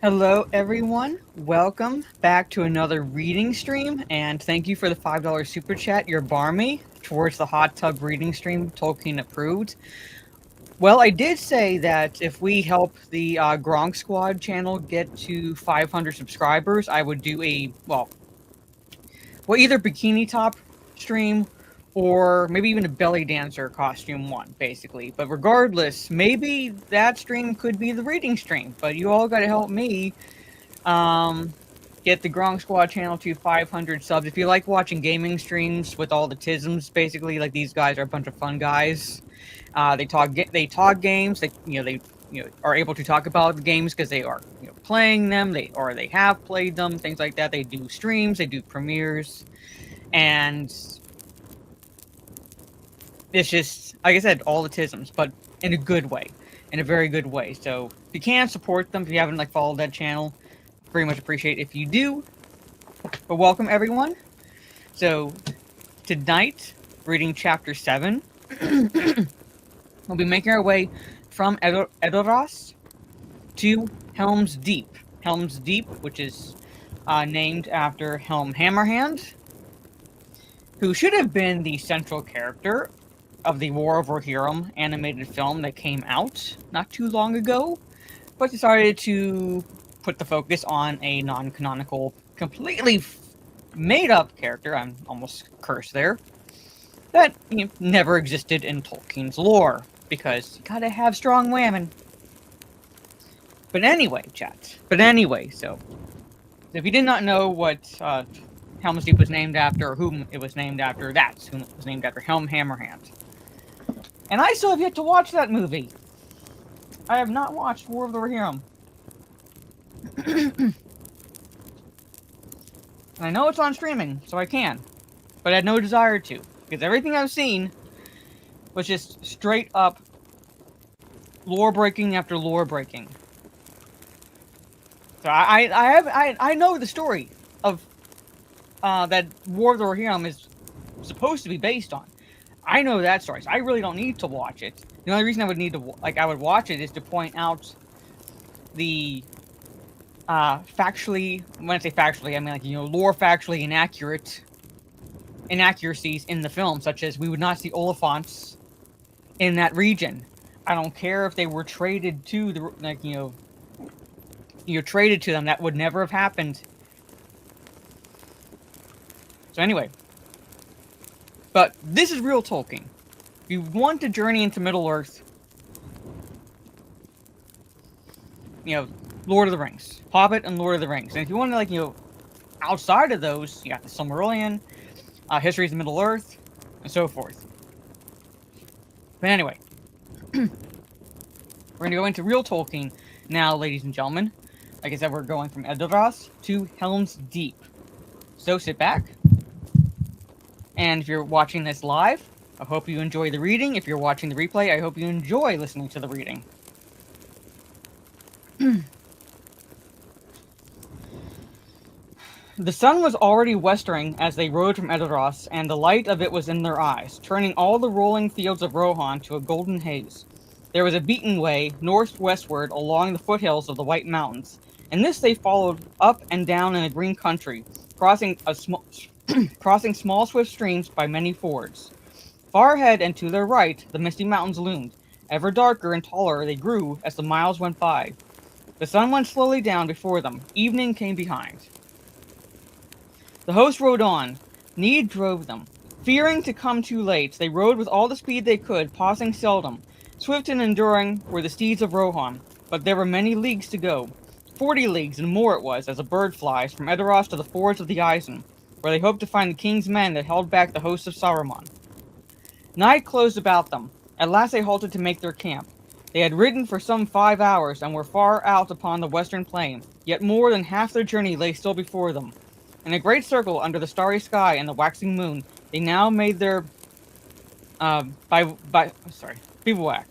Hello, everyone. Welcome back to another reading stream, and thank you for the $5 super chat, your barmy, towards the hot tub reading stream, Tolkien approved. Well, I did say that if we help the Gronk Squad channel get to 500 subscribers, I would do either bikini top stream or maybe even a belly dancer costume one, basically. But regardless, maybe that stream could be the reading stream. But you all got to help me get the Gronk Squad channel to 500 subs. If you like watching gaming streams with all the tisms, basically, like these guys are a bunch of fun guys. They talk games. They are able to talk about the games because they are playing them. They have played them. Things like that. They do streams. They do premieres, and it's just like I said, all the tisms, but in a good way, in a very good way. So if you can support them, if you haven't followed that channel, very much appreciate if you do. But welcome everyone. So tonight, reading chapter 7. We'll be making our way from Edoras to Helm's Deep. Helm's Deep, which is named after Helm Hammerhand, who should have been the central character of the War of Rohirrim animated film that came out not too long ago, but decided to put the focus on a non-canonical, completely made-up character, I'm almost cursed there, that never existed in Tolkien's lore, because you gotta have strong women. But anyway, chat. So if you did not know what Helm's Deep was named after, or whom it was named after, that's whom it was named after, Helm Hammerhand. And I still have yet to watch that movie. I have not watched War of the Rohirrim. I know it's on streaming, so I can. But I had no desire to. Because everything I've seen was just straight up lore breaking after lore breaking. So I know the story of that War of the Rohirrim is supposed to be based on. I know that story, so I really don't need to watch it. The only reason I would need to watch it is to point out the factually, when I say factually, I mean lore factually inaccuracies in the film, such as we would not see Oliphants in that region. I don't care if they were traded to the traded to them. That would never have happened. So anyway, but this is real Tolkien. If you want to journey into Middle Earth, Lord of the Rings, Hobbit, and Lord of the Rings. And if you want to outside of those, you got the Silmarillion, Histories of Middle Earth, and so forth. But anyway, we're going to go into real Tolkien now, ladies and gentlemen. Like I said, we're going from Edoras to Helm's Deep. So sit back, and if you're watching this live, I hope you enjoy the reading. If you're watching the replay, I hope you enjoy listening to the reading. The sun was already westering as they rode from Edoras, and the light of it was in their eyes, turning all the rolling fields of Rohan to a golden haze. There was a beaten way, northwestward, along the foothills of the White Mountains, and this they followed up and down in a green country, crossing small swift streams by many fords. Far ahead and to their right, the misty mountains loomed. Ever darker and taller they grew as the miles went by. The sun went slowly down before them. Evening came behind. The host rode on. Need drove them. Fearing to come too late, they rode with all the speed they could, pausing seldom. Swift and enduring were the steeds of Rohan, but there were many leagues to go. 40 leagues and more it was, as a bird flies, from Edoras to the fords of the Isen, where they hoped to find the king's men that held back the hosts of Saruman. Night closed about them. At last they halted to make their camp. They had ridden for some 5 hours, and were far out upon the western plain, yet more than half their journey lay still before them. In a great circle under the starry sky and the waxing moon, they now made their bivouac.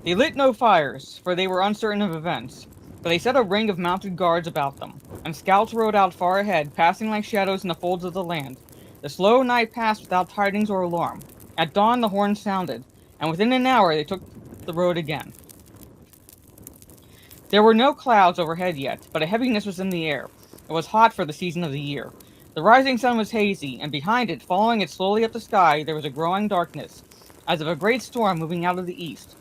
They lit no fires, for they were uncertain of events, but they set a ring of mounted guards about them, and scouts rode out far ahead, passing like shadows in the folds of the land. The slow night passed without tidings or alarm. At dawn the horn sounded, and within an hour they took the road again. There were no clouds overhead yet, but a heaviness was in the air. It was hot for the season of the year. The rising sun was hazy, and behind it, following it slowly up the sky, there was a growing darkness, as of a great storm moving out of the east.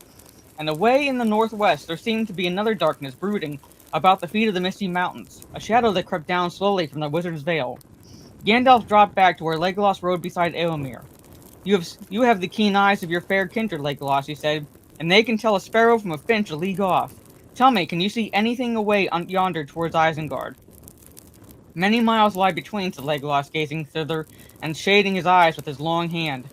And away in the northwest there seemed to be another darkness brooding about the feet of the misty mountains, a shadow that crept down slowly from the wizard's veil. Gandalf dropped back to where Legolas rode beside Eomer. You have the keen eyes of your fair kindred, Legolas, he said, and they can tell a sparrow from a finch a league off. Tell me, can you see anything away yonder towards Isengard? Many miles lie between, said Legolas, gazing thither and shading his eyes with his long hand.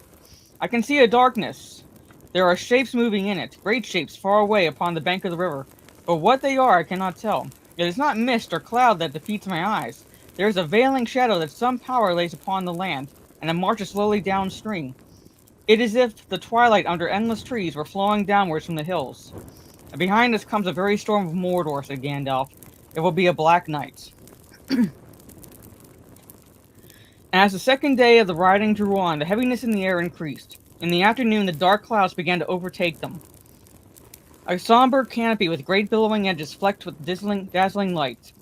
I can see a darkness. There are shapes moving in it, great shapes far away upon the bank of the river, but what they are I cannot tell. It is not mist or cloud that defeats my eyes. There is a veiling shadow that some power lays upon the land, and it marches slowly downstream. It is as if the twilight under endless trees were flowing downwards from the hills. And behind us comes a very storm of Mordor, said Gandalf. It will be a black night. As the second day of the riding drew on, the heaviness in the air increased. In the afternoon, the dark clouds began to overtake them. A somber canopy with great billowing edges flecked with dazzling light.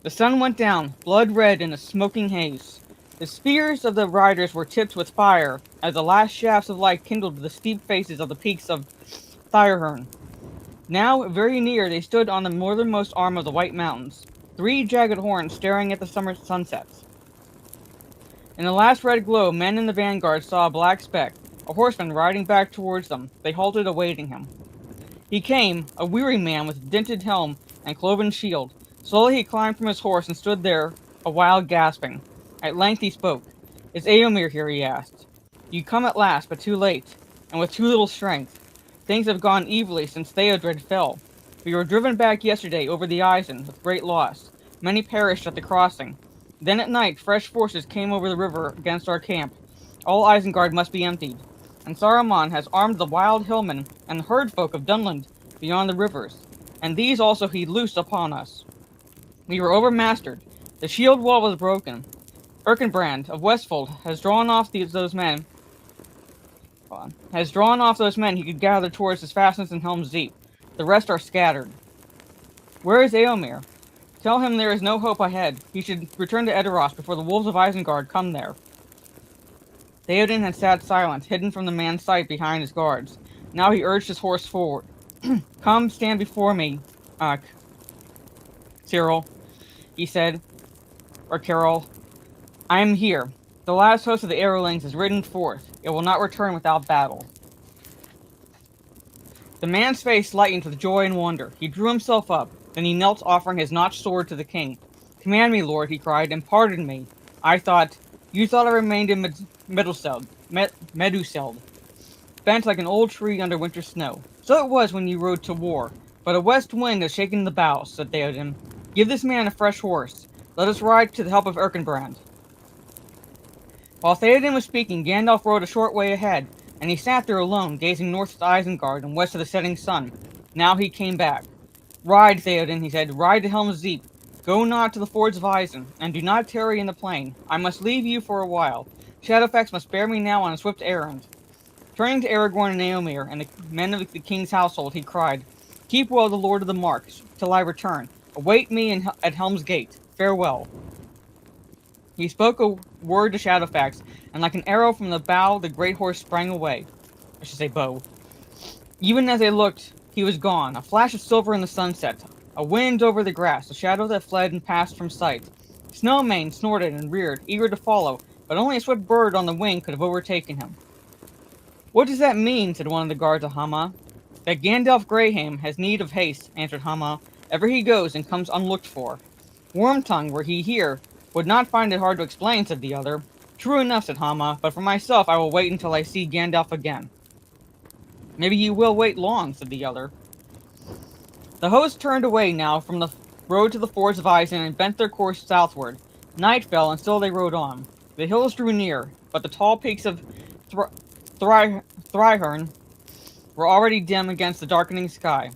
The sun went down, blood red in a smoking haze. The spears of the riders were tipped with fire, as the last shafts of light kindled the steep faces of the peaks of Thirehern. Now, very near, they stood on the northernmost arm of the White Mountains, 3 jagged horns staring at the summer sunsets. In the last red glow, men in the vanguard saw a black speck, a horseman riding back towards them. They halted, awaiting him. He came, a weary man with dinted helm and cloven shield. Slowly he climbed from his horse and stood there, a while gasping. At length he spoke. Is Eomer here? He asked. You come at last, but too late, and with too little strength. Things have gone evilly since Theodred fell. We were driven back yesterday over the Isen with great loss. Many perished at the crossing. Then at night, fresh forces came over the river against our camp. All Isengard must be emptied, and Saruman has armed the wild hillmen and the herd folk of Dunland beyond the rivers, and these also he loosed upon us. We were overmastered. The shield wall was broken. Erkenbrand of Westfold has drawn off those men he could gather towards his fastness in Helm's Deep. The rest are scattered. Where is Eomer? Tell him there is no hope ahead. He should return to Edoras before the wolves of Isengard come there. Theoden had sat silent, hidden from the man's sight behind his guards. Now he urged his horse forward. Come, stand before me, Cyril, he said, or Carol. I am here. The last host of the Arrowlings is ridden forth. It will not return without battle. The man's face lightened with joy and wonder. He drew himself up. Then he knelt, offering his notched sword to the king. Command me, lord, he cried, and pardon me. You thought I remained in Meduseld, bent like an old tree under winter snow. So it was when you rode to war. But a west wind has shaken the boughs, said Theoden. Give this man a fresh horse. Let us ride to the help of Erkenbrand. While Theoden was speaking, Gandalf rode a short way ahead, and he sat there alone, gazing north to Isengard and west to the setting sun. Now he came back. Ride, Theoden, he said. Ride to Helm's Deep. Go not to the fords of Isen, and do not tarry in the plain. I must leave you for a while. Shadowfax must bear me now on a swift errand. Turning to Aragorn and Eomer and the men of the king's household, he cried, Keep well the Lord of the Mark, till I return. Await me at Helm's Gate. Farewell. He spoke a word to Shadowfax, and like an arrow from the bow, the great horse sprang away. I should say bow. Even as they looked, he was gone. A flash of silver in the sunset. A wind over the grass. A shadow that fled and passed from sight. Snowmane snorted and reared, eager to follow, but only a swift bird on the wing could have overtaken him. What does that mean? Said one of the guards to Hama. That Gandalf Greyham has need of haste, answered Hama. Ever he goes and comes unlooked for. Wormtongue, were he here, would not find it hard to explain, said the other. True enough, said Hama, but for myself I will wait until I see Gandalf again. Maybe you will wait long, said the other. The host turned away now from the road to the fords of Isen and bent their course southward. Night fell, and still they rode on. The hills drew near, but the tall peaks of Thryhern were already dim against the darkening sky.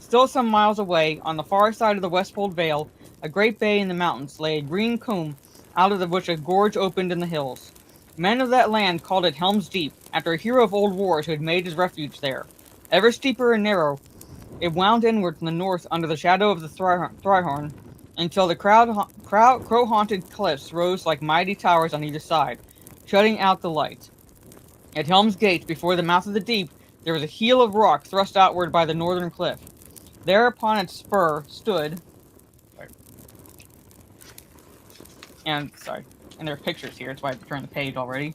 Still some miles away, on the far side of the Westfold Vale, a great bay in the mountains, lay a green combe, out of which a gorge opened in the hills. Men of that land called it Helm's Deep, after a hero of old wars who had made his refuge there. Ever steeper and narrow, It wound inward from the north under the shadow of the Thryhorn, until the crow-haunted cliffs rose like mighty towers on either side, shutting out the light. At Helm's Gate, before the mouth of the deep, there was a heel of rock thrust outward by the northern cliff. There upon its spur stood... And there are pictures here, that's why I have to turn the page already.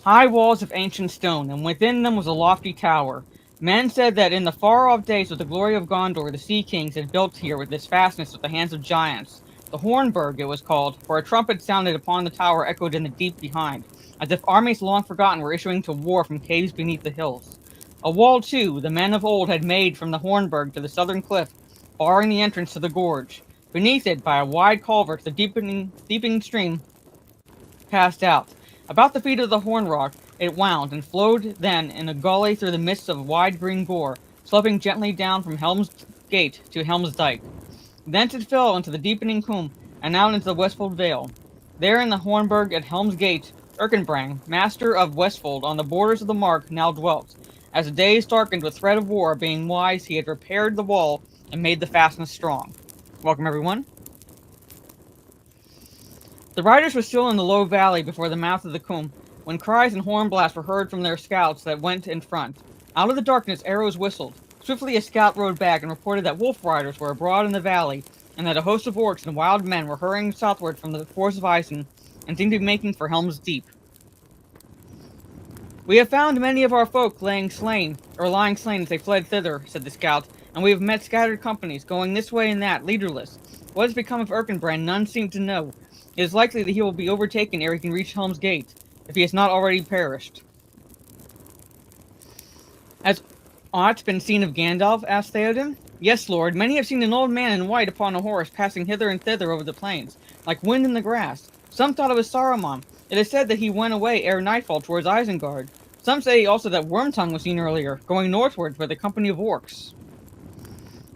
High walls of ancient stone, and within them was a lofty tower. Men said that in the far-off days of the glory of Gondor, the Sea Kings had built here with this fastness with the hands of giants. The Hornburg, it was called, for a trumpet sounded upon the tower echoed in the deep behind, as if armies long forgotten were issuing to war from caves beneath the hills. A wall, too, the men of old had made from the Hornburg to the southern cliff, barring the entrance to the gorge. Beneath it, by a wide culvert, the deepening stream passed out. About the feet of the horn rock, it wound, and flowed then in a gully through the midst of wide green gore, sloping gently down from Helm's Gate to Helm's Dyke. Thence it fell into the deepening combe, and out into the Westfold Vale. There in the Hornburg at Helm's Gate, Erkenbrand, master of Westfold, on the borders of the Mark, now dwelt. As the days darkened with threat of war, being wise, he had repaired the wall and made the fastness strong. Welcome, everyone. The riders were still in the low valley before the mouth of the combe, when cries and horn blasts were heard from their scouts that went in front. Out of the darkness arrows whistled. Swiftly a scout rode back and reported that wolf riders were abroad in the valley, and that a host of orcs and wild men were hurrying southward from the forest of Isen, and seemed to be making for Helm's Deep. "We have found many of our folk lying slain as they fled thither," said the scout, "and we have met scattered companies, going this way and that, leaderless. What has become of Erkenbrand none seem to know. It is likely that he will be overtaken ere he can reach Helm's Gate, if he has not already perished." "Has aught been seen of Gandalf?" asked Theoden. "Yes, lord, many have seen an old man in white upon a horse, passing hither and thither over the plains, like wind in the grass. Some thought it was Saruman. It is said that he went away ere nightfall towards Isengard. Some say also that Wormtongue was seen earlier, going northward with a company of orcs."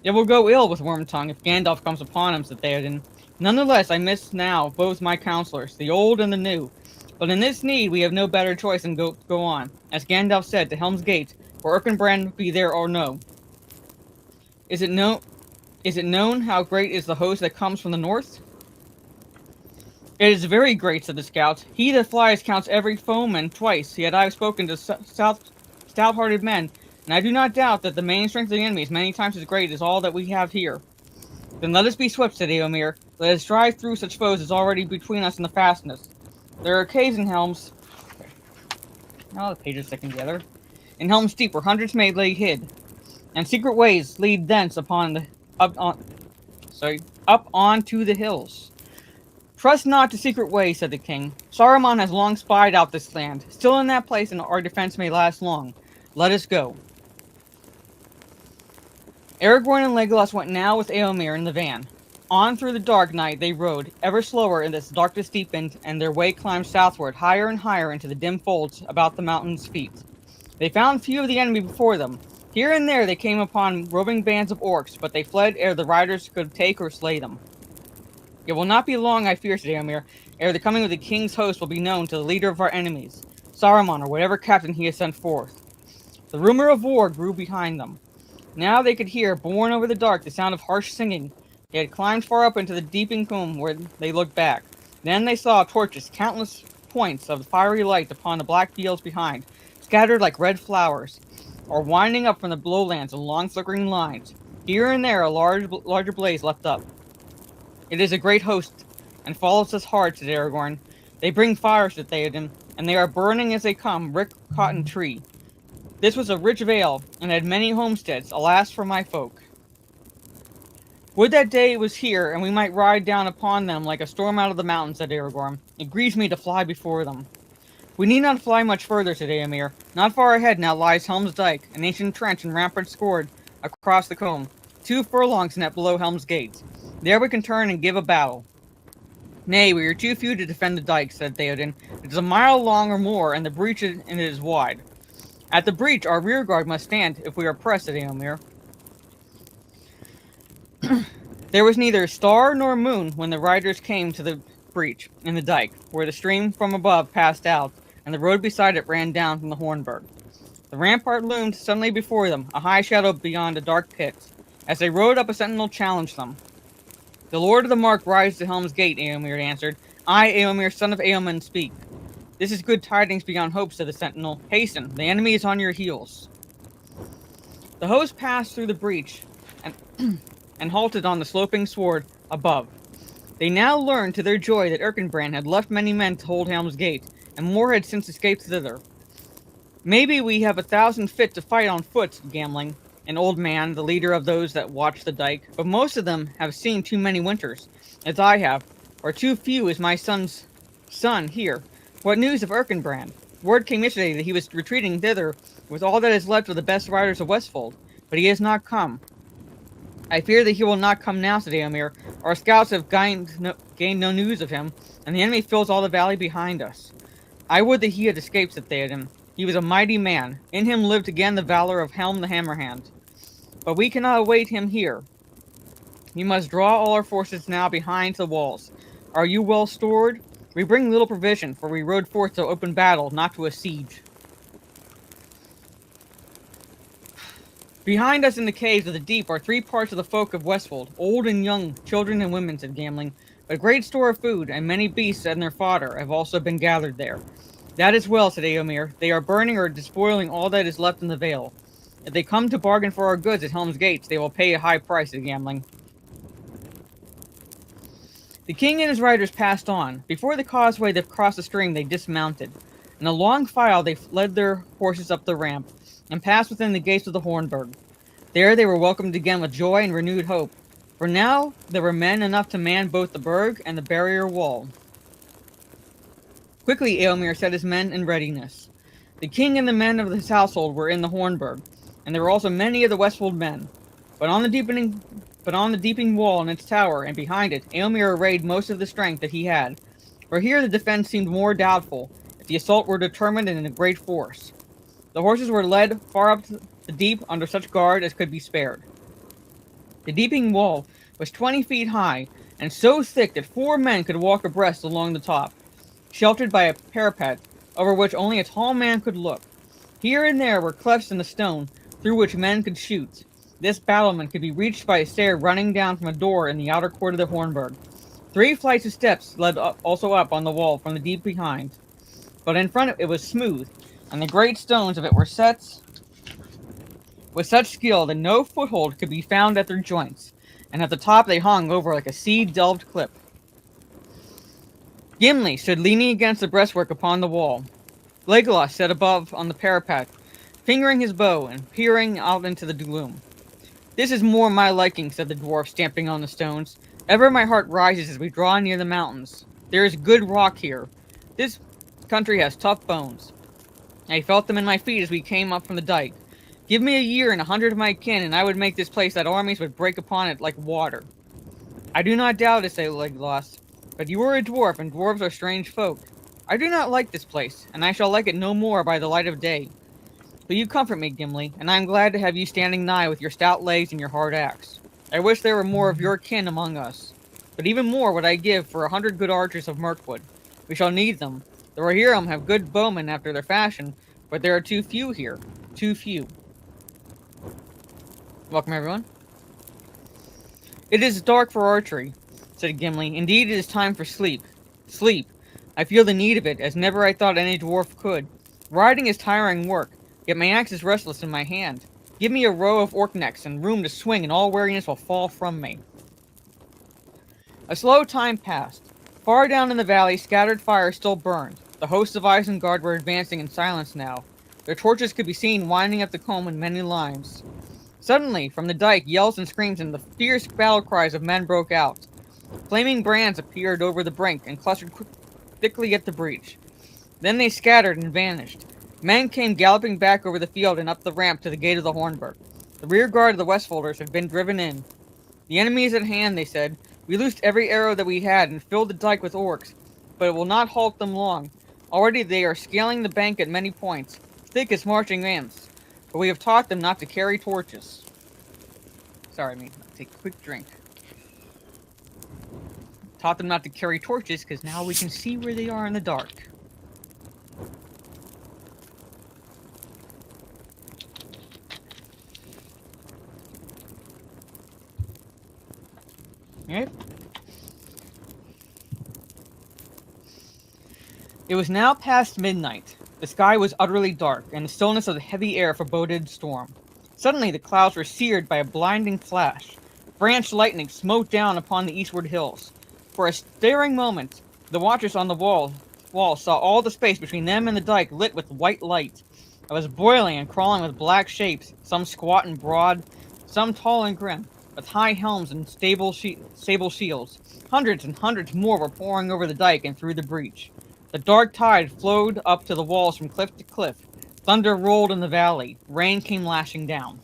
"It will go ill with Wormtongue if Gandalf comes upon him," said Theoden. "Nonetheless, I miss now both my counselors, the old and the new. But in this need we have no better choice than go on, as Gandalf said, to Helm's Gate, for Erkenbrand be there or no. Is it known how great is the host that comes from the north?" "It is very great," said the scout. "He that flies counts every foeman twice, yet I have spoken to stout-hearted men, and I do not doubt that the main strength of the enemy is many times as great as all that we have here." "Then let us be swift," said Eomer. "Let us drive through such foes as already between us and the fastness. There are caves in Helm's..." Now the pages sticking together. "In Helm's Deep where hundreds may lay hid, and secret ways lead thence up on to the hills." "Trust not to secret ways," said the king. "Saruman has long spied out this land. Still in that place, and our defense may last long. Let us go." Aragorn and Legolas went now with Eomer in the van. On through the dark night they rode, ever slower as the darkness deepened, and their way climbed southward, higher and higher into the dim folds about the mountain's feet. They found few of the enemy before them. Here and there they came upon roving bands of orcs, but they fled ere the riders could take or slay them. "It will not be long, I fear," said Eomer, "ere the coming of the king's host will be known to the leader of our enemies, Saruman, or whatever captain he has sent forth." The rumor of war grew behind them. Now they could hear, borne over the dark, the sound of harsh singing. They had climbed far up into the deepening combe where they looked back. Then they saw torches, countless points of fiery light upon the black fields behind, scattered like red flowers, or winding up from the lowlands in long flickering lines. Here and there a larger blaze leapt up. "It is a great host, and follows us hard," said Aragorn. "They bring fires," said Theoden, "and they are burning as they come, rick, cotton, tree. This was a rich vale, and had many homesteads, alas for my folk." "Would that day was here, and we might ride down upon them like a storm out of the mountains," said Aragorn. "It grieves me to fly before them." "We need not fly much further," said Eomer. "Not far ahead now lies Helm's Dyke, an ancient trench and rampart scored across the combe, 2 furlongs net below Helm's Gate. There we can turn and give a battle." "Nay, we are too few to defend the dike," said Theoden. "It is a mile long or more, and the breach in it is wide. At the breach our rearguard must stand if we are pressed," said Eomer. There was neither star nor moon when the riders came to the breach in the dike, where the stream from above passed out, and the road beside it ran down from the Hornburg. The rampart loomed suddenly before them, a high shadow beyond a dark pit. As they rode up, a sentinel challenged them. "The Lord of the Mark rides to Helm's gate," Eomer answered. "I, Eomer, son of Eoman, speak." "This is good tidings beyond hope," said the sentinel. "Hasten, the enemy is on your heels." The host passed through the breach and, and halted on the sloping sward above. They now learned to their joy that Erkenbrand had left many men to hold Helm's gate, and more had since escaped thither. "Maybe we have 1,000 fit to fight on foot," said Gamling, an old man, the leader of those that watched the dike, "but most of them have seen too many winters, as I have, or too few as my son's son here. What news of Erkenbrand? Word came yesterday that he was retreating thither with all that is left of the best riders of Westfold, but he has not come." "I fear that he will not come now," said Eomer. "Our scouts have gained no news of him, and the enemy fills all the valley behind us." "I would that he had escaped," said Theoden. "He was a mighty man. In him lived again the valor of Helm the Hammerhand. But we cannot await him here. We must draw all our forces now behind the walls. Are you well stored? We bring little provision, for we rode forth to open battle, not to a siege." "Behind us in the caves of the deep are 3 parts of the folk of Westfold, old and young, children and women," said Gamling. "A great store of food, and many beasts and their fodder, have also been gathered there." "That is well," said Eomer. "They are burning or despoiling all that is left in the vale. If they come to bargain for our goods at Helm's gates, they will pay a high price," said Gamling. The king and his riders passed on. Before the causeway that crossed the stream, they dismounted. In a long file, they led their horses up the ramp, and passed within the gates of the Hornburg. There they were welcomed again with joy and renewed hope, for now there were men enough to man both the burg and the barrier wall. Quickly Eomer set his men in readiness. The king and the men of his household were in the Hornburg, and there were also many of the Westfold men. But on the deepening wall and its tower, and behind it, Eomer arrayed most of the strength that he had, for here the defense seemed more doubtful, if the assault were determined and in a great force. The horses were led far up the deep under such guard as could be spared. The deepening wall was 20 feet high, and so thick that 4 men could walk abreast along the top, sheltered by a parapet over which only a tall man could look. Here and there were clefts in the stone through which men could shoot. This battlement could be reached by a stair running down from a door in the outer court of the Hornburg. 3 flights of steps led also up on the wall from the deep behind, but in front it was smooth, and the great stones of it were set with such skill that no foothold could be found at their joints, and at the top they hung over like a sea-delved cliff. Gimli stood leaning against the breastwork upon the wall. Legolas sat above on the parapet, fingering his bow and peering out into the gloom. "This is more my liking," said the dwarf, stamping on the stones. "Ever my heart rises as we draw near the mountains. There is good rock here. This country has tough bones. I felt them in my feet as we came up from the dike. Give me a year and 100 of my kin, and I would make this place that armies would break upon it like water." "I do not doubt it," said Legolas, "but you are a dwarf, and dwarves are strange folk. I do not like this place, and I shall like it no more by the light of day. But you comfort me, Gimli, and I am glad to have you standing nigh with your stout legs and your hard axe. I wish there were more of your kin among us. But even more would I give for 100 good archers of Mirkwood. We shall need them. The Rohirrim have good bowmen after their fashion, but there are too few here. Too few." Welcome, everyone. "It is dark for archery," said Gimli. "Indeed, it is time for sleep. Sleep. I feel the need of it, as never I thought any dwarf could. Riding is tiring work, yet my axe is restless in my hand. Give me a row of orc necks and room to swing, and all weariness will fall from me." A slow time passed. Far down in the valley, scattered fires still burned. The hosts of Isengard were advancing in silence now. Their torches could be seen winding up the comb in many lines. Suddenly, from the dike, yells and screams and the fierce battle cries of men broke out. Flaming brands appeared over the brink and clustered thickly at the breach. Then they scattered and vanished. Men came galloping back over the field and up the ramp to the gate of the Hornburg. The rear guard of the Westfolders had been driven in. "The enemy is at hand," they said. "We loosed every arrow that we had and filled the dike with orcs, but it will not halt them long. Already they are scaling the bank at many points, thick as marching ants, but we have taught them not to carry torches." Sorry, me. I'll take a quick drink. Taught them not to carry torches, because now we can see where they are in the dark. Right? It was now past midnight. The sky was utterly dark, and the stillness of the heavy air foreboded storm. Suddenly the clouds were seared by a blinding flash. Branch lightning smote down upon the eastward hills. For a staring moment, the watchers on the wall saw all the space between them and the dike lit with white light. It was boiling and crawling with black shapes, some squat and broad, some tall and grim, with high helms and sable shields. Hundreds and hundreds more were pouring over the dike and through the breach. The dark tide flowed up to the walls from cliff to cliff. Thunder rolled in the valley. Rain came lashing down.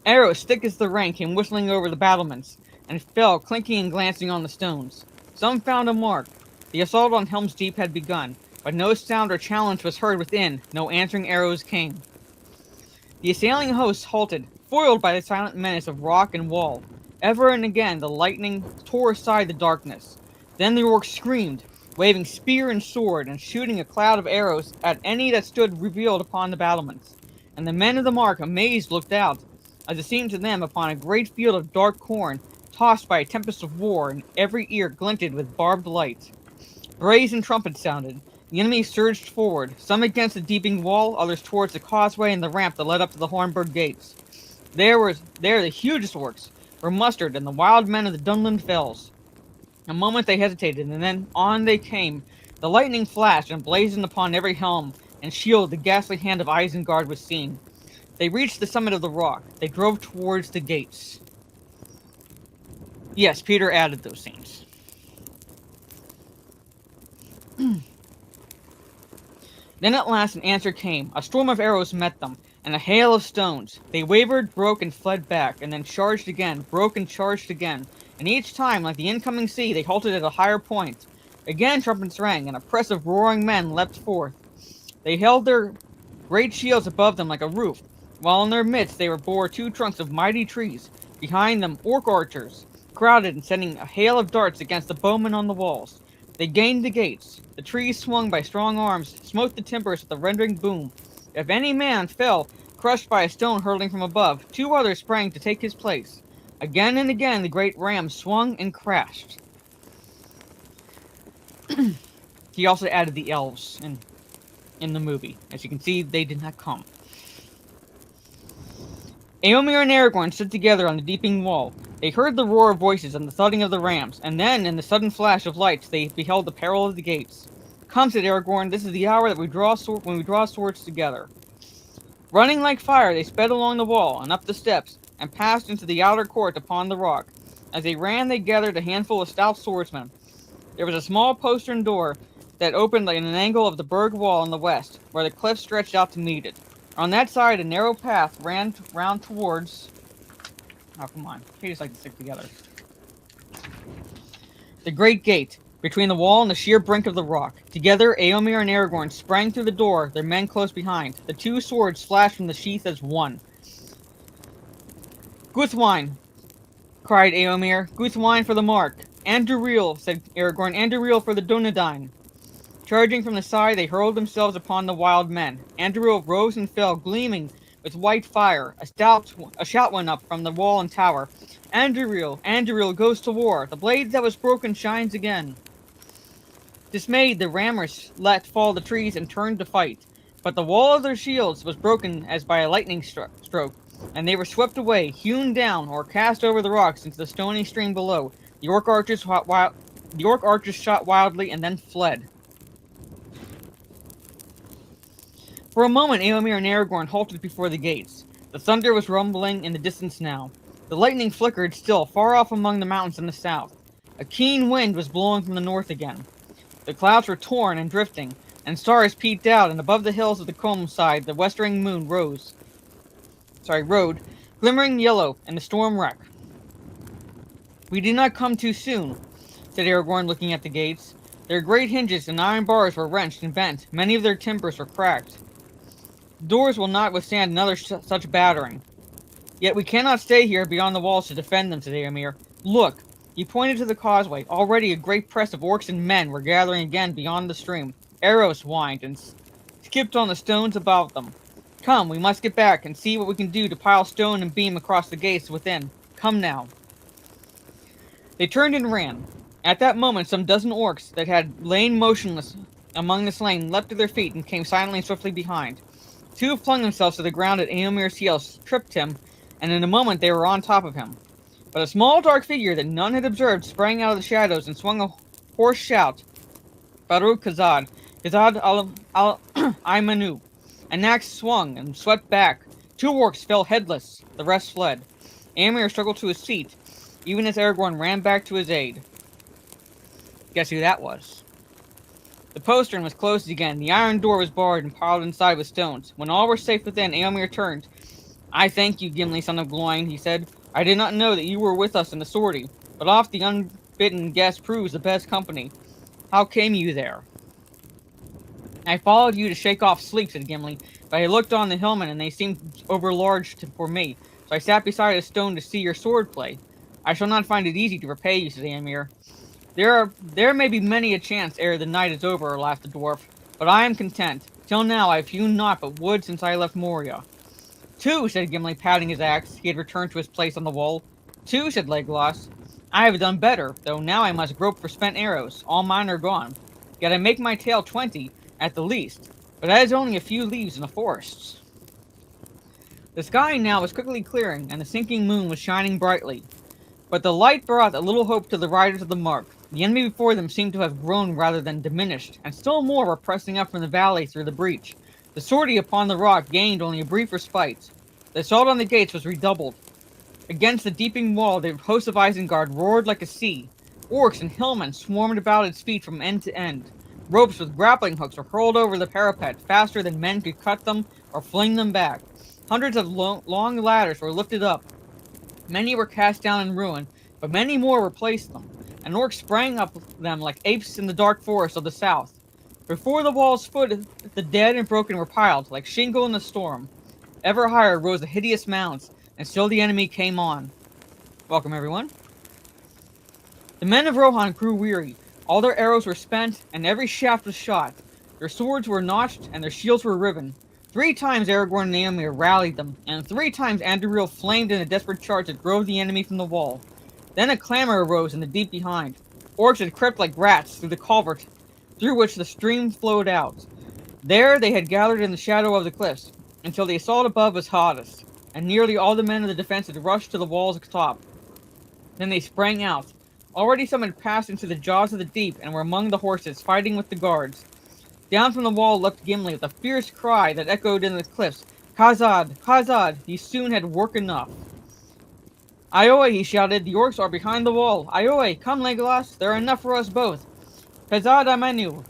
Arrows thick as the rain came whistling over the battlements, and fell clinking and glancing on the stones. Some found a mark. The assault on Helm's Deep had begun, but no sound or challenge was heard within. No answering arrows came. The assailing hosts halted, foiled by the silent menace of rock and wall. Ever and again the lightning tore aside the darkness. Then the orcs screamed, waving spear and sword, and shooting a cloud of arrows at any that stood revealed upon the battlements. And the men of the mark, amazed, looked out, as it seemed to them, upon a great field of dark corn, tossed by a tempest of war, and every ear glinted with barbed light. Brazen trumpets sounded. The enemy surged forward, some against the deepening wall, others towards the causeway and the ramp that led up to the Hornburg gates. There the hugest orcs were mustered, and the wild men of the Dunland fells. A moment they hesitated, and then on they came. The lightning flashed and blazoned upon every helm and shield. The ghastly hand of Isengard was seen. They reached the summit of the rock. They drove towards the gates. Yes, Peter added those scenes. Then at last an answer came. A storm of arrows met them, and a hail of stones. They wavered, broke, and fled back, and then charged again, broke and charged again. And each time, like the incoming sea, they halted at a higher point. Again trumpets rang, and a press of roaring men leapt forth. They held their great shields above them like a roof, while in their midst they bore two trunks of mighty trees. Behind them, orc archers, crowded and sending a hail of darts against the bowmen on the walls. They gained the gates. The trees, swung by strong arms, smote the timbers with a rending boom. If any man fell, crushed by a stone hurtling from above, two others sprang to take his place. Again and again the great ram swung and crashed. He also added the elves in the movie. As you can see, they did not come. Eomer and Aragorn stood together on the deepening wall. They heard the roar of voices and the thudding of the rams, and then, in the sudden flash of lights, they beheld the peril of the gates. Come, said Aragorn, this is the hour that we draw swords together. Running like fire, they sped along the wall and up the steps, and passed into the outer court upon the rock. As they ran, they gathered a handful of stout swordsmen. There was a small postern door that opened in an angle of the berg wall on the west, where the cliff stretched out to meet it. On that side, a narrow path ran round towards... Oh, come on. They just like to stick together. The great gate, between the wall and the sheer brink of the rock. Together, Eomer and Aragorn sprang through the door, their men close behind. The two swords flashed from the sheath as one. Guthwine, cried Eomer. Guthwine for the mark. Anduril, said Aragorn. Anduril for the Dunedain. Charging from the side, they hurled themselves upon the wild men. Anduril rose and fell, gleaming with white fire. A shout went up from the wall and tower. Anduril, Anduril goes to war. The blade that was broken shines again. Dismayed, the rammers let fall the trees and turned to fight. But the wall of their shields was broken as by a lightning stroke, and they were swept away, hewn down, or cast over the rocks into the stony stream below. The orc archers shot wildly and then fled. For a moment, Eomer and Aragorn halted before the gates. The thunder was rumbling in the distance now. The lightning flickered still, far off among the mountains in the south. A keen wind was blowing from the north again. The clouds were torn and drifting, and stars peeped out, and above the hills of the Combe side, the westering moon rode, glimmering yellow in the storm wreck. We did not come too soon, said Aragorn, looking at the gates. Their great hinges and iron bars were wrenched and bent. Many of their timbers were cracked. Doors will not withstand another such battering. Yet we cannot stay here beyond the walls to defend them, said Eomer. Look, He pointed to the causeway. Already a great press of orcs and men were gathering again beyond the stream. Arrows whined and skipped on the stones above them. Come, we must get back and see what we can do to pile stone and beam across the gates within. Come now. They turned and ran. At that moment, some dozen orcs that had lain motionless among the slain leapt to their feet and came silently and swiftly behind. Two flung themselves to the ground at Eomir's heels, tripped him, and in a moment they were on top of him. But a small dark figure that none had observed sprang out of the shadows and swung a hoarse shout. Baruch Kazad, Kazad al-Aimanu. An axe swung and swept back. Two orcs fell headless. The rest fled. Eomir struggled to his feet, even as Aragorn ran back to his aid. Guess who that was? The postern was closed again. The iron door was barred and piled inside with stones. When all were safe within, Eomir turned. I thank you, Gimli, son of Gloin, he said. I did not know that you were with us in the sortie, but oft the unbidden guest proves the best company. How came you there? I followed you to shake off sleep, said Gimli, but I looked on the hillmen and they seemed overlarge for me, so I sat beside a stone to see your sword play. I shall not find it easy to repay you, said Eomir. There may be many a chance ere the night is over, laughed the dwarf, but I am content. Till now I have hewn naught but wood since I left Moria. Two, said Gimli, patting his axe. He had returned to his place on the wall. Two, said Legolas. I have done better, though now I must grope for spent arrows. All mine are gone. Yet I make my tale 20, at the least. But that is only a few leaves in the forests. The sky now was quickly clearing, and the sinking moon was shining brightly. But the light brought a little hope to the riders of the mark. The enemy before them seemed to have grown rather than diminished, and still more were pressing up from the valley through the breach. The sortie upon the rock gained only a brief respite. The assault on the gates was redoubled. Against the deepening wall, the host of Isengard roared like a sea. Orcs and hillmen swarmed about its feet from end to end. Ropes with grappling hooks were hurled over the parapet faster than men could cut them or fling them back. Hundreds of long ladders were lifted up. Many were cast down in ruin, but many more replaced them, and orcs sprang up them like apes in the dark forest of the south. Before the wall's foot, the dead and broken were piled, like shingle in a storm. Ever higher rose the hideous mounds, and still the enemy came on. Welcome, everyone. The men of Rohan grew weary. All their arrows were spent, and every shaft was shot. Their swords were notched, and their shields were riven. 3 times Aragorn and Eomer rallied them, and 3 times Anduril flamed in a desperate charge that drove the enemy from the wall. Then a clamor arose in the deep behind. Orcs had crept like rats through the culvert through which the stream flowed out. There they had gathered in the shadow of the cliffs, until the assault above was hottest, and nearly all the men of the defense had rushed to the wall's top. Then they sprang out. Already some had passed into the jaws of the deep and were among the horses, fighting with the guards. Down from the wall leapt Gimli with a fierce cry that echoed in the cliffs. Khazad! Khazad! He soon had work enough. Ioe, he shouted, the orcs are behind the wall. Ioe, come Legolas, there are enough for us both. Khazad Amanu.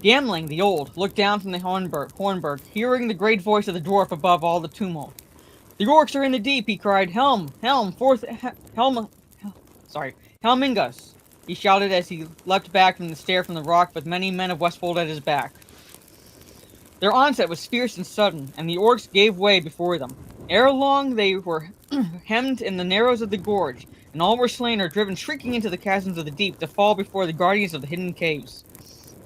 Gamling, the old, looked down from the Hornberg, hearing the great voice of the dwarf above all the tumult. The orcs are in the deep, he cried. Helmingus, he shouted as he leapt back from the stair from the rock with many men of Westfold at his back. Their onset was fierce and sudden, and the orcs gave way before them. Ere long they were hemmed in the narrows of the gorge, and all were slain or driven shrieking into the chasms of the deep to fall before the guardians of the hidden caves.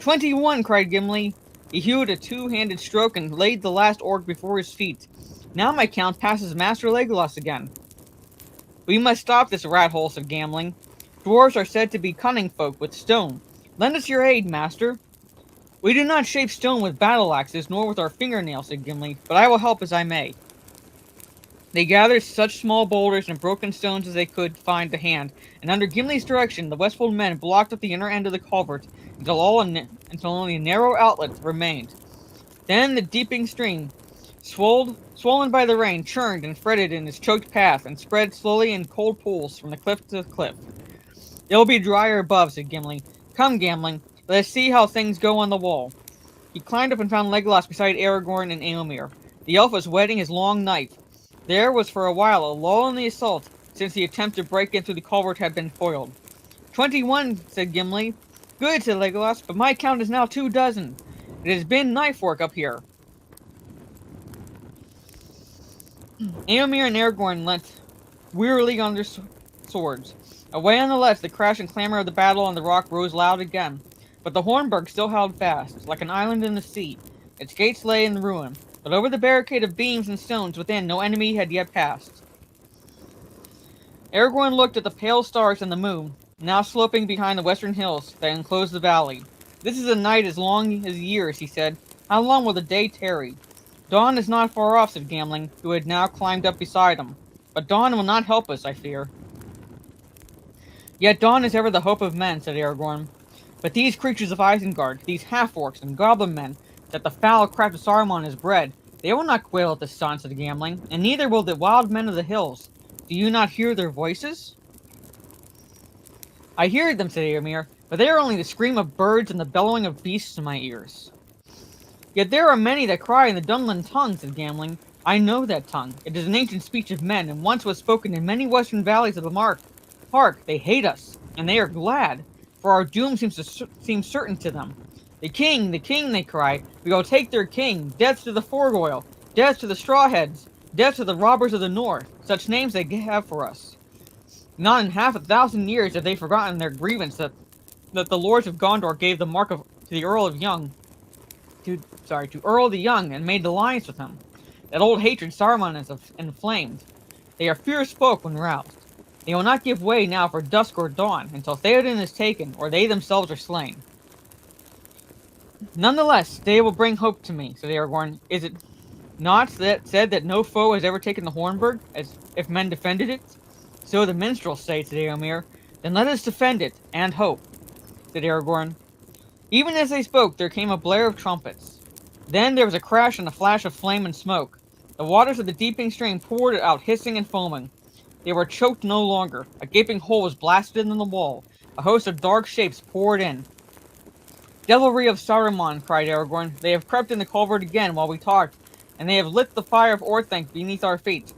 21, cried Gimli. He hewed a 2-handed stroke and laid the last orc before his feet. Now my count passes Master Legolas again. We must stop this rat hole, said Gamling. Dwarves are said to be cunning folk with stone. Lend us your aid, master. We do not shape stone with battle axes, nor with our fingernails, said Gimli, but I will help as I may. They gathered such small boulders and broken stones as they could find to hand, and under Gimli's direction, the Westfold men blocked up the inner end of the culvert until only a narrow outlet remained. Then the deepening stream, swollen by the rain, churned and fretted in its choked path and spread slowly in cold pools from the cliff to the cliff. It will be drier above, said Gimli. Come, Gamling, let us see how things go on the wall. He climbed up and found Legolas beside Aragorn and Eomer. The elf was whetting his long knife. There was for a while a lull in the assault, since the attempt to break into the culvert had been foiled. 21, said Gimli. Good, said Legolas, but my count is now 24. It has been knife work up here. Eomer and Aragorn leant wearily on their swords. Away on the left, the crash and clamor of the battle on the rock rose loud again. But the Hornburg still held fast, like an island in the sea. Its gates lay in ruin, but over the barricade of beams and stones within no enemy had yet passed. Aragorn looked at the pale stars and the moon, now sloping behind the western hills that enclosed the valley. "This is a night as long as years," he said. "How long will the day tarry?" "Dawn is not far off," said Gimli, who had now climbed up beside him. "But dawn will not help us, I fear." "Yet dawn is ever the hope of men," said Aragorn. "But these creatures of Isengard, these half-orcs and goblin men, that the foul craft of Saruman has bred, they will not quail at the sun," said Gimli, "and neither will the wild men of the hills. Do you not hear their voices?" "I hear them," said Eomer, "but they are only the scream of birds and the bellowing of beasts in my ears." "Yet there are many that cry in the Dunlin tongue," said Gimli. "I know that tongue. It is an ancient speech of men, and once was spoken in many western valleys of the Mark. Hark, they hate us, and they are glad, for our doom seems certain to them. The king, they cry. We will take their king. Death to the Forgoil, death to the Strawheads, death to the robbers of the north. Such names they have for us. Not in half 1,000 years have they forgotten their grievance that the lords of Gondor gave the mark to the Earl of Young, to Earl the Young, and made alliance with him. That old hatred Saruman has inflamed. They are fierce folk when roused. They will not give way now for dusk or dawn until Theoden is taken or they themselves are slain. Nonetheless, they will bring hope to me," said Aragorn. "Is it not said that no foe has ever taken the Hornburg, as if men defended it?" "So the minstrels say," said Eomer. "Then let us defend it, and hope," said Aragorn. Even as they spoke, there came a blare of trumpets. Then there was a crash and a flash of flame and smoke. The waters of the deepening stream poured out hissing and foaming. They were choked no longer. A gaping hole was blasted in the wall. A host of dark shapes poured in. "Devilry of Saruman," cried Aragorn. "They have crept in the culvert again while we talked, and they have lit the fire of Orthanc beneath our feet.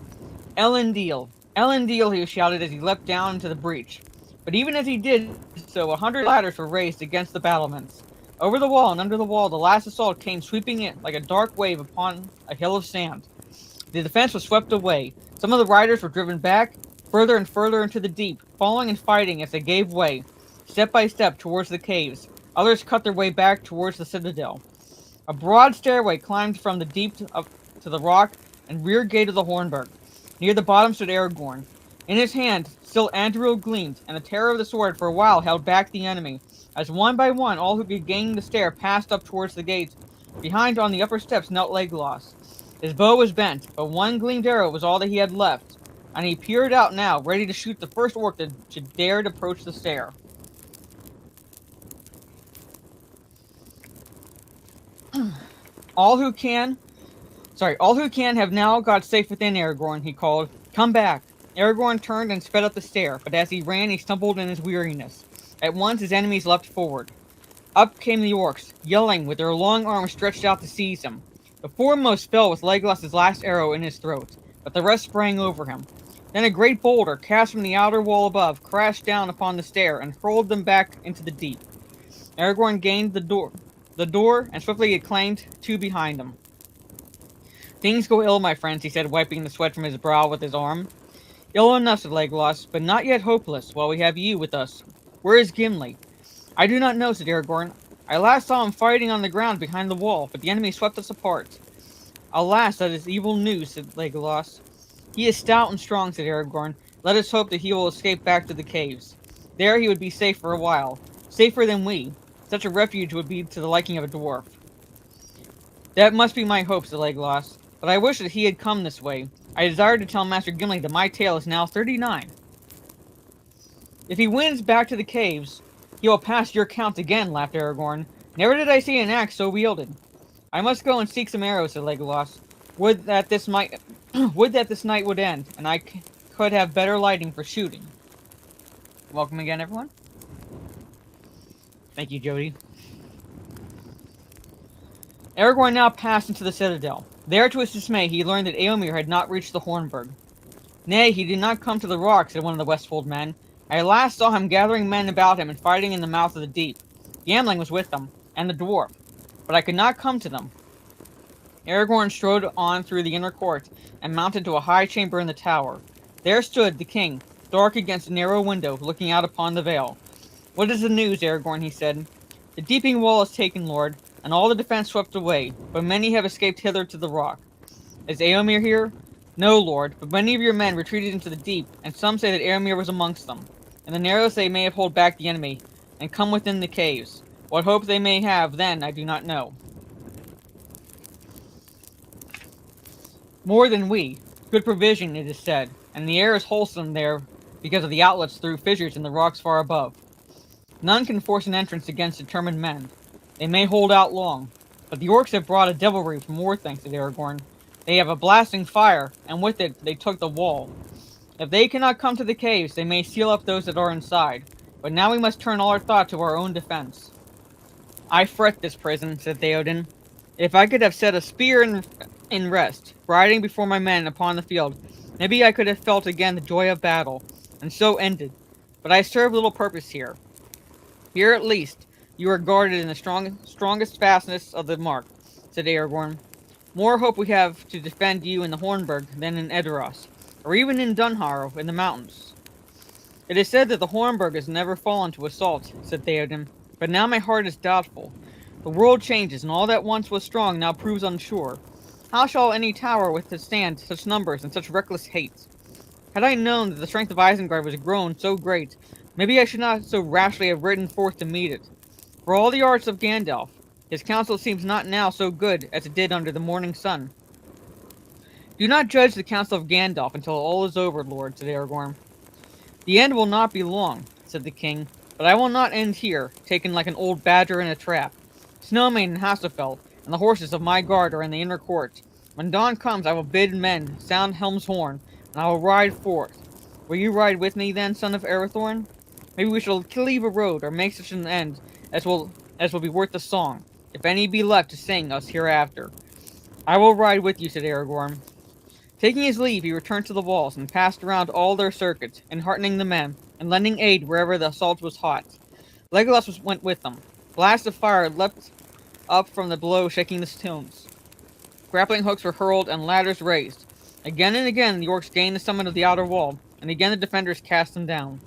Elendil, Elendil," he shouted as he leapt down into the breach. But even as he did so, 100 ladders were raised against the battlements. Over the wall and under the wall, the last assault came sweeping in like a dark wave upon a hill of sand. The defense was swept away. Some of the riders were driven back, further and further into the deep, falling and fighting as they gave way, step by step, towards the caves. Others cut their way back towards the citadel. A broad stairway climbed from the deep up to the rock and rear gate of the Hornburg. Near the bottom stood Aragorn. In his hand, still Anduril gleamed, and the terror of the sword for a while held back the enemy, as one by one all who could gain the stair passed up towards the gate. Behind on the upper steps knelt Legolas. His bow was bent, but one gleamed arrow was all that he had left, and he peered out now, ready to shoot the first orc that should dare to approach the stair. All who can have now got safe within, Aragorn," he called. "Come back." Aragorn turned and sped up the stair, but as he ran, he stumbled in his weariness. At once his enemies leapt forward. Up came the orcs, yelling, with their long arms stretched out to seize him. The foremost fell with Legolas's last arrow in his throat, but the rest sprang over him. Then a great boulder, cast from the outer wall above, crashed down upon the stair and hurled them back into the deep. Aragorn gained the door, and swiftly it clanged to behind him. "Things go ill, my friends," he said, wiping the sweat from his brow with his arm. "Ill enough," said Legolas, "but not yet hopeless, while we have you with us. Where is Gimli?" "I do not know," said Aragorn. "I last saw him fighting on the ground behind the wall, but the enemy swept us apart." "Alas, that is evil news," said Legolas. "He is stout and strong," said Aragorn. "Let us hope that he will escape back to the caves. There he would be safe for a while. Safer than we. Such a refuge would be to the liking of a dwarf." "That must be my hope," said Legolas. "But I wish that he had come this way. I desire to tell Master Gimli that my tale is now 39. "If he wins back to the caves, he will pass your count again," laughed Aragorn. "Never did I see an axe so wielded." "I must go and seek some arrows," said Legolas. Would that this night would end, and I could have better lighting for shooting." Welcome again, everyone. Thank you, Jody. Aragorn now passed into the citadel. There, to his dismay, he learned that Eomer had not reached the Hornburg. "Nay, he did not come to the rock," said one of the Westfold men. "I last saw him gathering men about him and fighting in the mouth of the deep. Gambling was with them, and the dwarf, but I could not come to them." Aragorn strode on through the inner court and mounted to a high chamber in the tower. There stood the king, dark against a narrow window, looking out upon the vale. "What is the news, Aragorn?" he said. "The deeping wall is taken, lord, and all the defense swept away, but many have escaped hither to the rock. Is Eomer here?" "No, lord, but many of your men retreated into the deep, and some say that Eomer was amongst them. In the narrows they may have held back the enemy, and come within the caves. What hope they may have then I do not know." "More than we. Good provision, it is said, and the air is wholesome there because of the outlets through fissures in the rocks far above. None can force an entrance against determined men. They may hold out long, but the orcs have brought a devilry from Orthanc," said Aragorn. "They have a blasting fire, and with it they took the wall. If they cannot come to the caves, they may seal up those that are inside. But now we must turn all our thought to our own defense." "I fret this prison," said Theoden. "If I could have set a spear in rest, riding before my men upon the field, maybe I could have felt again the joy of battle, and so ended. But I serve little purpose here. Here at least you are guarded in the strongest fastness of the mark," said Aragorn. "More hope we have to defend you in the Hornburg than in Edoras, or even in Dunharrow in the mountains." "It is said that the Hornburg has never fallen to assault," said Theoden, "but now my heart is doubtful. The world changes, and all that once was strong now proves unsure. How shall any tower withstand such numbers and such reckless hate? Had I known that the strength of Isengard was grown so great, maybe I should not so rashly have ridden forth to meet it. For all the arts of Gandalf, his counsel seems not now so good as it did under the morning sun." "Do not judge the counsel of Gandalf until all is over, lord," said Aragorn. "The end will not be long," said the king, "but I will not end here, taken like an old badger in a trap. Snowmane and Hasafel, and the horses of my guard are in the inner court. When dawn comes, I will bid men sound Helm's horn, and I will ride forth. Will you ride with me, then, son of Arathorn? Maybe we shall cleave a road, or make such an end as will be worth the song, if any be left to sing us hereafter." "I will ride with you," said Aragorn. Taking his leave, he returned to the walls, and passed around all their circuits, enheartening the men, and lending aid wherever the assault was hot. Legolas went with them. Blasts of fire leapt up from the below, shaking the stones. Grappling hooks were hurled, and ladders raised. Again and again the orcs gained the summit of the outer wall, and again the defenders cast them down.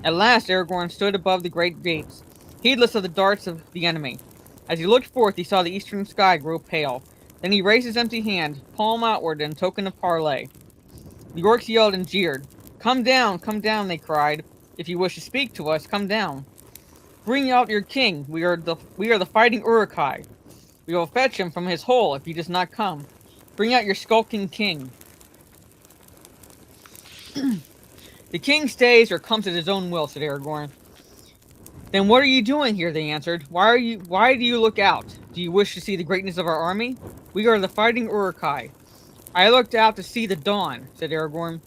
At last Aragorn stood above the great gates, heedless of the darts of the enemy. As he looked forth, he saw the eastern sky grow pale. Then he raised his empty hand, palm outward, in token of parley. The orcs yelled and jeered. Come down, they cried. "If you wish to speak to us, come down. Bring out your king. We are the fighting Uruk-hai. We will fetch him from his hole if he does not come. Bring out your skulking king." "The king stays or comes at his own will," said Aragorn. "Then what are you doing here?" they answered. Why do you look out? Do you wish to see the greatness of our army? We are the fighting Uruk-hai." "I looked out to see the dawn," said Aragorn.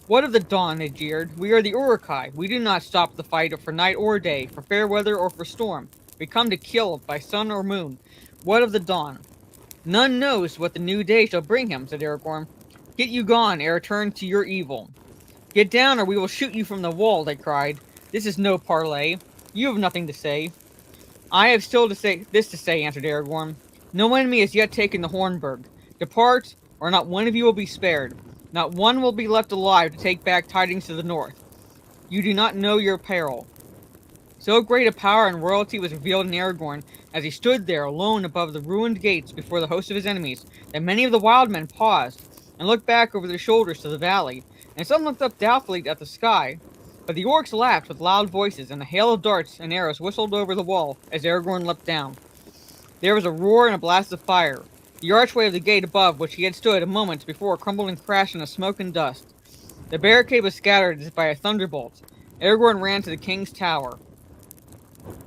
"What of the dawn?" they jeered. "We are the Uruk-hai. We do not stop the fight for night or day, for fair weather or for storm. We come to kill by sun or moon. What of the dawn?" "None knows what the new day shall bring him," said Aragorn. "Get you gone, ere turn to your evil." "Get down, or we will shoot you from the wall," they cried. "This is no parley. You have nothing to say." "I have still to say, answered Aragorn. "No enemy has yet taken the Hornburg. Depart, or not one of you will be spared. Not one will be left alive to take back tidings to the north. You do not know your peril." So great a power and royalty was revealed in Aragorn as he stood there alone above the ruined gates before the host of his enemies, that many of the wild men paused and looked back over their shoulders to the valley, and some looked up doubtfully at the sky. But the orcs laughed with loud voices, and a hail of darts and arrows whistled over the wall as Aragorn leapt down. There was a roar and a blast of fire. The archway of the gate above which he had stood a moment before crumbled and crashed into smoke and dust. The barricade was scattered as by a thunderbolt. Aragorn ran to the king's tower.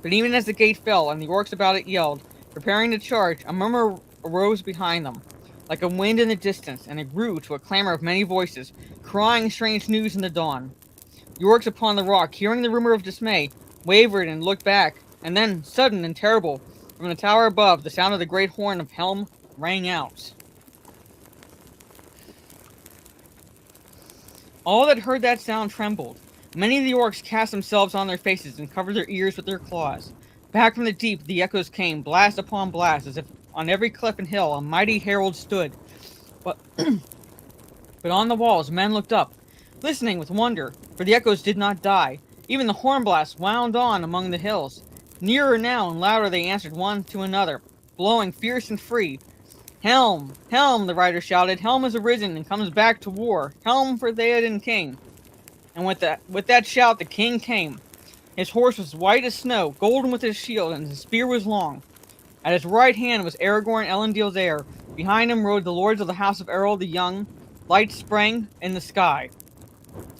But even as the gate fell and the orcs about it yelled, preparing to charge, a murmur arose behind them, like a wind in the distance, and it grew to a clamor of many voices, crying strange news in the dawn. The orcs upon the rock, hearing the rumor of dismay, wavered and looked back, and then, sudden and terrible, from the tower above, the sound of the great horn of Helm rang out. All that heard that sound trembled. Many of the orcs cast themselves on their faces and covered their ears with their claws. Back from the deep the echoes came, blast upon blast, as if on every cliff and hill a mighty herald stood. But, but on the walls men looked up, listening with wonder, for the echoes did not die. Even the horn blasts wound on among the hills. Nearer now and louder they answered one to another, blowing fierce and free. Helm! Helm! The rider shouted. Helm has arisen and comes back to war. Helm for Theoden king. And with that shout the king came. His horse was white as snow, golden with his shield, and his spear was long. At his right hand was Aragorn Elendil's heir. Behind him rode the lords of the house of Errol the Young. Light sprang in the sky.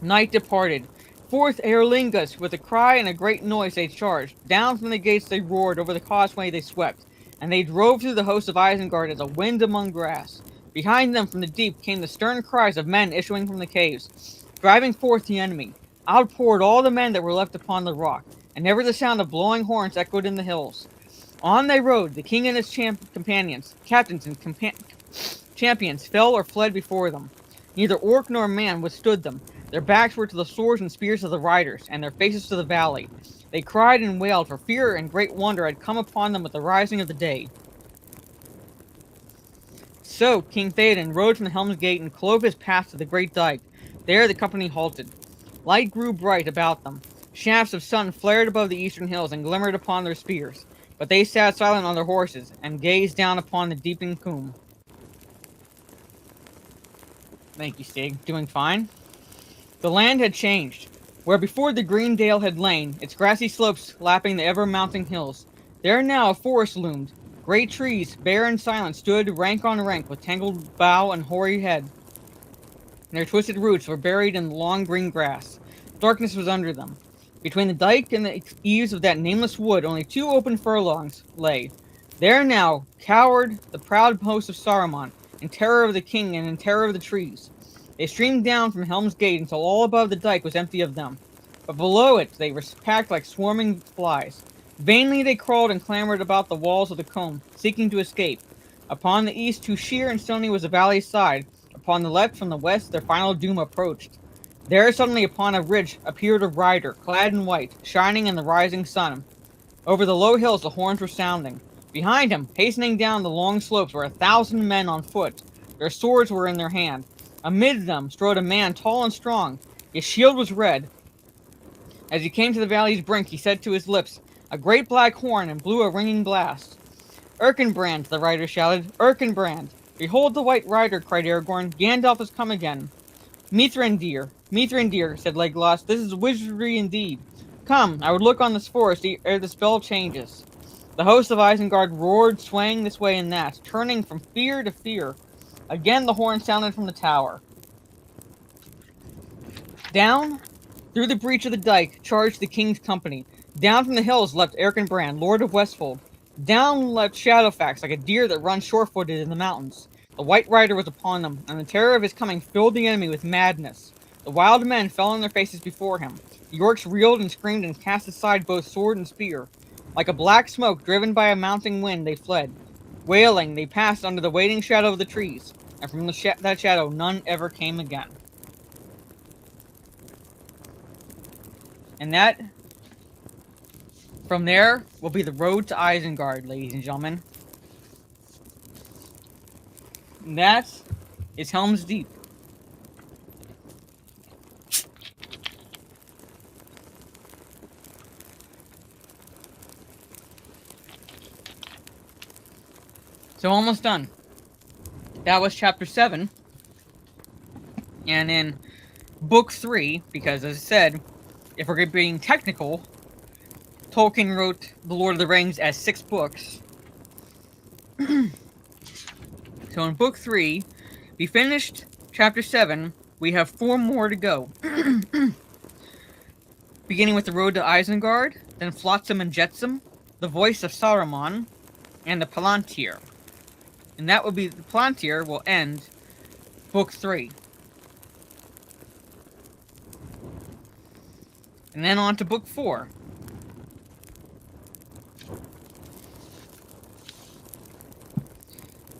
Night departed. Forth Eorlingas, with a cry and a great noise they charged. Down from the gates they roared, over the causeway they swept. And they drove through the host of Isengard as a wind among grass. Behind them from the deep came the stern cries of men issuing from the caves, driving forth the enemy. Out poured all the men that were left upon the rock, and ever the sound of blowing horns echoed in the hills. On they rode, the king and his companions, captains and champions fell or fled before them. Neither orc nor man withstood them. Their backs were to the swords and spears of the riders, and their faces to the valley. They cried and wailed, for fear and great wonder had come upon them with the rising of the day. So King Theoden rode from the Helm's Gate and clove his path to the great dike. There the company halted. Light grew bright about them. Shafts of sun flared above the eastern hills and glimmered upon their spears. But they sat silent on their horses, and gazed down upon the deepening coom. Thank you, Stig. Doing fine? The land had changed. Where before the green dale had lain, its grassy slopes lapping the ever-mounting hills, there now a forest loomed. Great trees, bare and silent, stood rank on rank, with tangled bough and hoary head. Their twisted roots were buried in the long green grass. Darkness was under them. Between the dike and the eaves of that nameless wood, only 2 open furlongs lay. There now cowered the proud host of Saruman, in terror of the king and in terror of the trees. They streamed down from Helm's Gate until all above the dike was empty of them. But below it they were packed like swarming flies. Vainly they crawled and clambered about the walls of the combe, seeking to escape. Upon the east, too sheer and stony was the valley's side. Upon the left, from the west, their final doom approached. There suddenly upon a ridge appeared a rider, clad in white, shining in the rising sun. Over the low hills the horns were sounding. Behind him, hastening down the long slopes, were 1,000 men on foot. Their swords were in their hand. Amid them strode a man tall and strong. His shield was red. As he came to the valley's brink, he set to his lips a great black horn and blew a ringing blast. "Erkenbrand," the rider shouted, "Erkenbrand! Behold the white rider," cried Aragorn. "Gandalf has come again." Mithrandir, Mithrandir," said Legolas, "this is wizardry indeed. Come, I would look on this forest ere the spell changes." The host of Isengard roared, swaying this way and that, turning from fear to fear. Again the horn sounded from the tower. Down through the breach of the dike charged the king's company. Down from the hills leapt Erkenbrand, lord of Westfold. Down leapt Shadowfax like a deer that runs sure-footed in the mountains. The white rider was upon them, and the terror of his coming filled the enemy with madness. The wild men fell on their faces before him. The orcs reeled and screamed and cast aside both sword and spear. Like a black smoke driven by a mounting wind, they fled. Wailing, they passed under the waiting shadow of the trees, and from that shadow none ever came again. And that, from there, will be the road to Isengard, ladies and gentlemen. And that is Helm's Deep. So almost done. That was chapter 7. And in book 3, because as I said, if we're being technical, Tolkien wrote The Lord of the Rings as 6 books. So in book 3, we finished chapter 7. We have 4 more to go. Beginning with the road to Isengard, then Flotsam and Jetsam, the voice of Saruman, and the Palantir. And that will be, the Palantir will end book 3. And then on to book 4.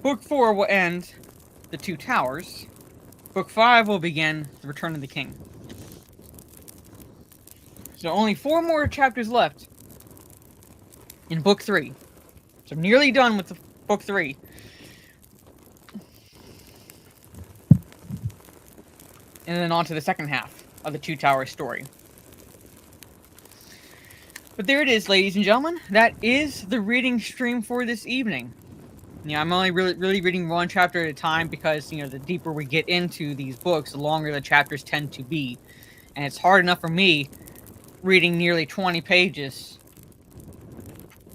Book 4 will end the 2 Towers. Book 5 will begin the Return of the King. So only 4 more chapters left. in book 3. So I'm nearly done with book 3. And then on to the second half of the Two Towers story. But there it is, ladies and gentlemen. That is the reading stream for this evening. I'm only really reading one chapter at a time because, the deeper we get into these books, the longer the chapters tend to be. And it's hard enough for me reading nearly 20 pages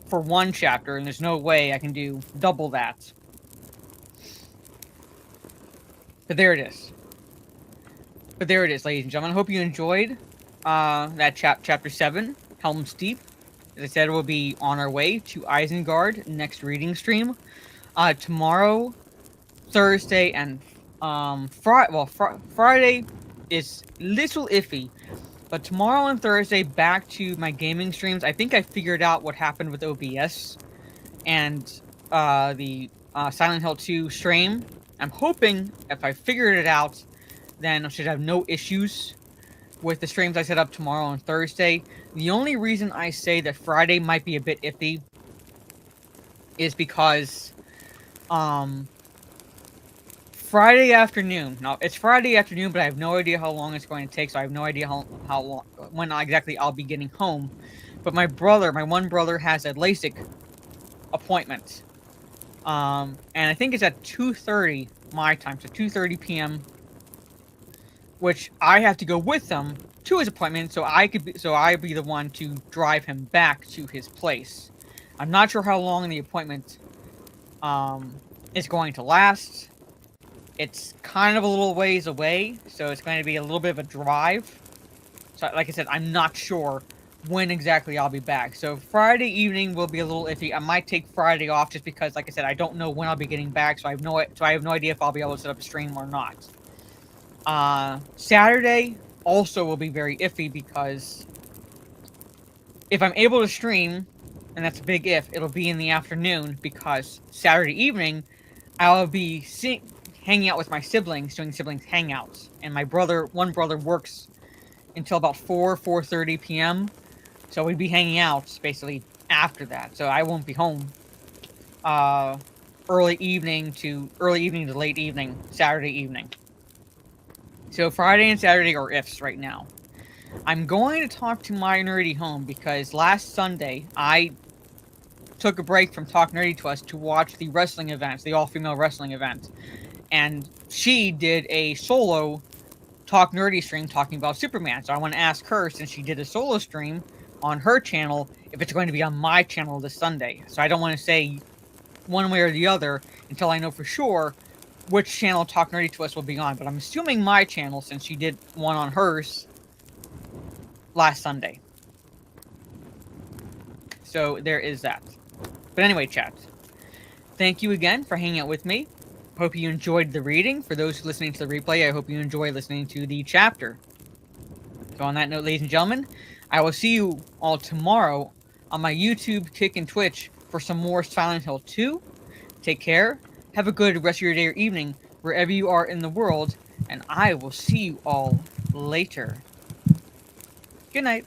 for one chapter, and there's no way I can do double that. But there it is. Ladies and gentlemen. I hope you enjoyed that chapter 7, Helm's Deep. As I said, we'll be on our way to Isengard next reading stream. Tomorrow, Thursday, and Friday is little iffy. But tomorrow and Thursday, back to my gaming streams. I think I figured out what happened with OBS and the Silent Hill 2 stream. I'm hoping if I figured it out, then I should have no issues with the streams I set up tomorrow and Thursday. The only reason I say that Friday might be a bit iffy is because Friday afternoon. Now, it's Friday afternoon, but I have no idea how long it's going to take, so I have no idea how long, when exactly I'll be getting home. But my one brother has a LASIK appointment. And I think it's at 2:30 my time, so 2:30 p.m., which I have to go with him to his appointment, so I'd be the one to drive him back to his place. I'm not sure how long the appointment is going to last. It's kind of a little ways away, so it's going to be a little bit of a drive. So, like I said, I'm not sure when exactly I'll be back. So Friday evening will be a little iffy. I might take Friday off just because, like I said, I don't know when I'll be getting back, so I have no idea if I'll be able to set up a stream or not. Saturday also will be very iffy because if I'm able to stream, and that's a big if, it'll be in the afternoon because Saturday evening I'll be hanging out with my siblings, doing siblings hangouts, and one brother works until about 4:30 p.m. So we'd be hanging out basically after that. So I won't be home early evening to late evening Saturday evening. So Friday and Saturday are ifs right now. I'm going to talk to my nerdy home because last Sunday I took a break from Talk Nerdy to Us to watch the wrestling events, the all-female wrestling event. And she did a solo Talk Nerdy stream talking about Superman. So I want to ask her, since she did a solo stream on her channel, if it's going to be on my channel this Sunday. So I don't want to say one way or the other until I know for sure which channel Talk Nerdy to Us will be on. But I'm assuming my channel, since she did one on hers last Sunday. So there is that. But anyway, chat. Thank you again for hanging out with me. Hope you enjoyed the reading. For those listening to the replay, I hope you enjoy listening to the chapter. So on that note, ladies and gentlemen, I will see you all tomorrow on my YouTube, Kick, and Twitch for some more Silent Hill 2. Take care. Have a good rest of your day or evening, wherever you are in the world, and I will see you all later. Good night.